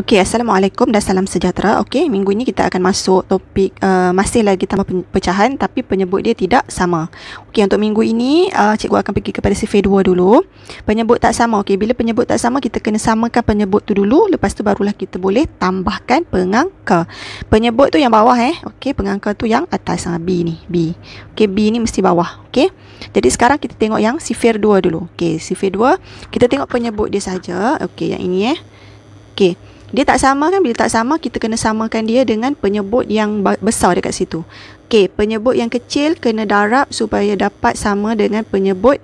Okey, Assalamualaikum dan salam sejahtera. Okey, minggu ini kita akan masuk topik masih lagi tambah pecahan tapi penyebut dia tidak sama. Okey, untuk minggu ini cikgu akan pergi kepada sifir 2 dulu. Penyebut tak sama. Okey, bila penyebut tak sama kita kena samakan penyebut tu dulu, lepas tu barulah kita boleh tambahkan pengangka. Penyebut tu yang bawah Okey, pengangka tu yang atas B ni, B. Okey, B ni mesti bawah. Okey. Jadi sekarang kita tengok yang sifir 2 dulu. Okey, sifir 2 kita tengok penyebut dia saja. Okey, yang ini Okey. Dia tak sama kan? Bila tak sama, kita kena samakan dia dengan penyebut yang besar dekat situ. Okey, penyebut yang kecil kena darab supaya dapat sama dengan penyebut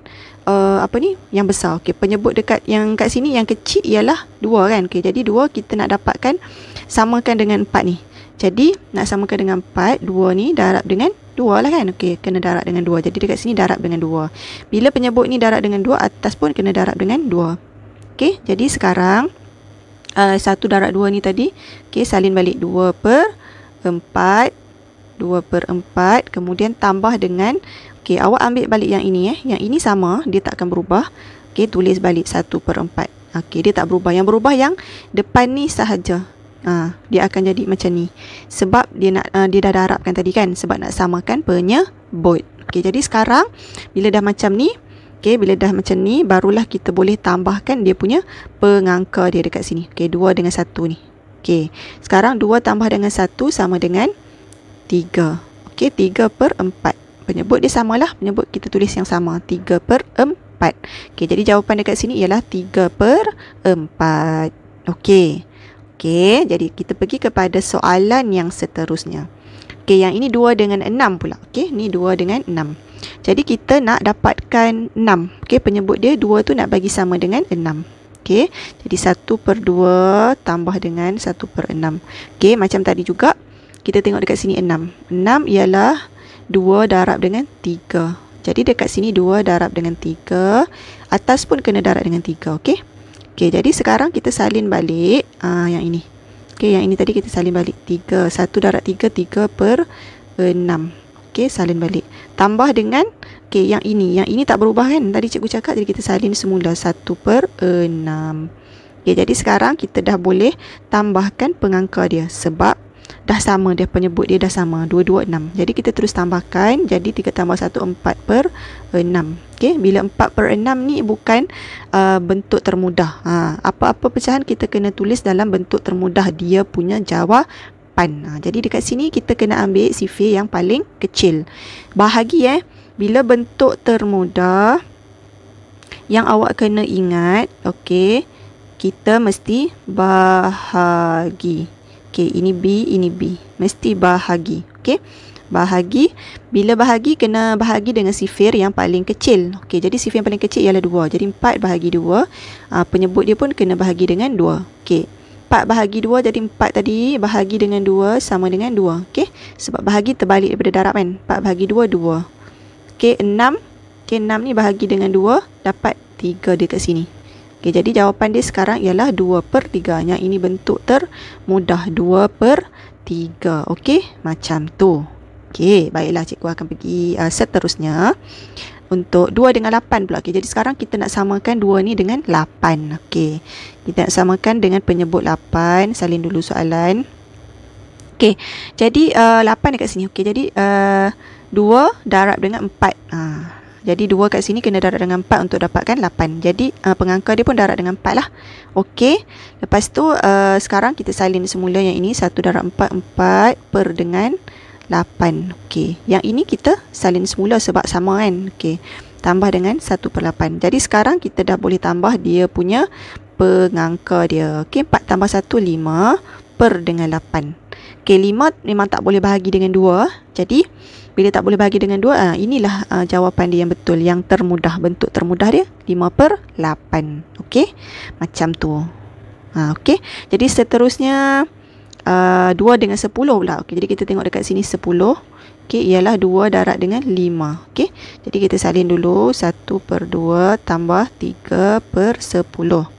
yang besar. Okey, penyebut dekat yang kat sini yang kecil ialah 2 kan? Okey, jadi 2 kita nak dapatkan samakan dengan 4 ni. Jadi nak samakan dengan 4, 2 ni darab dengan 2 lah kan? Okey, kena darab dengan 2. Jadi dekat sini darab dengan 2. Bila penyebut ni darab dengan 2, atas pun kena darab dengan 2. Okey, jadi sekarang 1 darab 2 ni tadi, okey, salin balik 2 per 4, 2 per 4, kemudian tambah dengan, okey, awak ambil balik yang ini yang ini sama, dia tak akan berubah. Okey, tulis balik 1 per 4. Okey, dia tak berubah. Yang berubah yang depan ni sahaja. Dia akan jadi macam ni. Sebab dia dah darabkan tadi kan, sebab nak samakan penyebut. Okey, jadi sekarang bila dah macam ni, okey, bila dah macam ni, barulah kita boleh tambahkan dia punya pengangka dia dekat sini. Okey, 2 dengan 1 ni. Okey, sekarang 2 tambah dengan 1 sama dengan 3. Okey, 3 per 4. Penyebut dia samalah, penyebut kita tulis yang sama, 3 per 4. Okey, jadi jawapan dekat sini ialah 3 per 4. Okey. Okey, jadi kita pergi kepada soalan yang seterusnya. Okey, yang ini 2 dengan 6 pula. Okey, ni 2 dengan 6. Jadi kita nak dapatkan 6. Okey, penyebut dia 2 tu nak bagi sama dengan 6. Okey, jadi 1 per 2 tambah dengan 1 per 6. Okey, macam tadi juga kita tengok dekat sini 6. 6 ialah 2 darab dengan 3. Jadi dekat sini 2 darab dengan 3. Atas pun kena darab dengan 3. Okey. Okey, jadi sekarang kita salin balik yang ini. Okey, yang ini tadi kita salin balik 3. 1 darab 3, 3 per 6. Okey, salin balik. Tambah dengan, okey, yang ini tak berubah kan? Tadi cikgu cakap, jadi kita salin semula 1 per 6. Okey, jadi sekarang kita dah boleh tambahkan pengangka dia. Sebab dah sama dia, penyebut dia dah sama. 2, 2, 6. Jadi kita terus tambahkan. Jadi 3 tambah 1, 4 per 6. Okey, bila 4 per 6 ni bukan bentuk termudah. Apa-apa pecahan kita kena tulis dalam bentuk termudah. Dia punya jawapan. Jadi dekat sini kita kena ambil sifir yang paling kecil. Bahagi bila bentuk termudah yang awak kena ingat, okey, kita mesti bahagi. Okey, ini B, ini B. Mesti bahagi. Okey. Bahagi. Bila bahagi kena bahagi dengan sifir yang paling kecil. Okey, jadi sifir yang paling kecil ialah 2. Jadi 4 bahagi 2. Penyebut dia pun kena bahagi dengan 2. Okey. 4 bahagi 2, jadi 4 tadi bahagi dengan 2 sama dengan 2. Okey, sebab bahagi terbalik daripada darab kan. 4 bahagi 2, 2. Okey, 6. Okey, 6 ni bahagi dengan 2, dapat 3 dekat sini. Okey, jadi jawapan dia sekarang ialah 2 per 3. Yang ini bentuk termudah, 2 per 3. Okey, macam tu. Okey, baiklah, cikgu akan pergi seterusnya. Untuk 2 dengan 8 pula. Okey, jadi sekarang kita nak samakan 2 ni dengan 8. Okey, kita nak samakan dengan penyebut 8. Salin dulu soalan. Okey, jadi 8 dekat sini. Okey, jadi 2 darab dengan 4. Jadi 2 kat sini kena darab dengan 4 untuk dapatkan 8. Jadi pengangka dia pun darab dengan 4 lah. Okey, lepas tu sekarang kita salin semula yang ini. 1 darab 4, 4 per dengan 8. Okey, yang ini kita salin semula sebab sama kan. Okey, tambah dengan 1 per 8. Jadi sekarang kita dah boleh tambah dia punya pengangka dia. Okey, 4 tambah 1, 5 per dengan 8. Okey, 5 memang tak boleh bahagi dengan 2. Jadi bila tak boleh bahagi dengan 2, inilah jawapan dia yang betul, yang termudah. Bentuk termudah dia 5 per 8. Okey, macam tu. Okey, jadi seterusnya 2 dengan 10 pula. Okey, jadi kita tengok dekat sini 10. Okey, ialah 2 darab dengan 5. Okey, jadi kita salin dulu 1 per 2 tambah 3 per 10.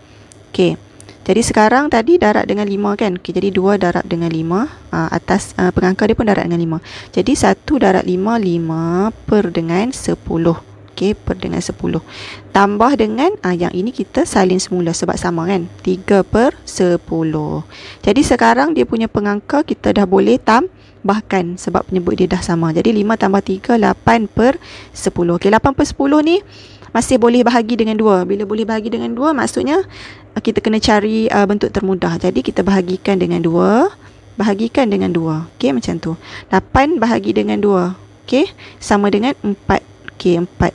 Okey, jadi sekarang tadi darab dengan 5 kan. Okey, jadi 2 darab dengan 5. Atas pengangka dia pun darab dengan 5. Jadi 1 darab 5, 5 per dengan 10. Okey, per dengan 10. Tambah dengan yang ini kita salin semula sebab sama kan. 3 per 10. Jadi sekarang dia punya pengangka kita dah boleh tambahkan sebab penyebut dia dah sama. Jadi 5 tambah 3, 8 per 10. Okey, 8 per 10 ni masih boleh bahagi dengan 2. Bila boleh bahagi dengan 2, maksudnya kita kena cari bentuk termudah. Jadi kita bahagikan dengan 2. Bahagikan dengan 2. Okey, macam tu. 8 bahagi dengan 2. Okey, sama dengan 4. Okey, 4.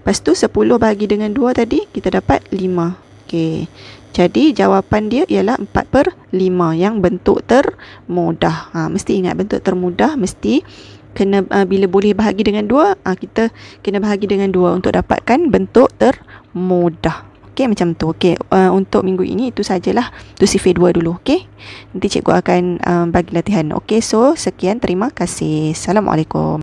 Lepas tu 10 bahagi dengan 2 tadi, kita dapat 5. Okey. Jadi jawapan dia ialah 4 per 5 yang bentuk termudah. Mesti ingat bentuk termudah mesti kena bila boleh bahagi dengan 2, kita kena bahagi dengan 2 untuk dapatkan bentuk termudah. Okey, macam tu. Okey, untuk minggu ini itu sajalah. Tu sifir 2 dulu. Okey. Nanti cikgu akan bagi latihan. Okey, so sekian, terima kasih. Assalamualaikum.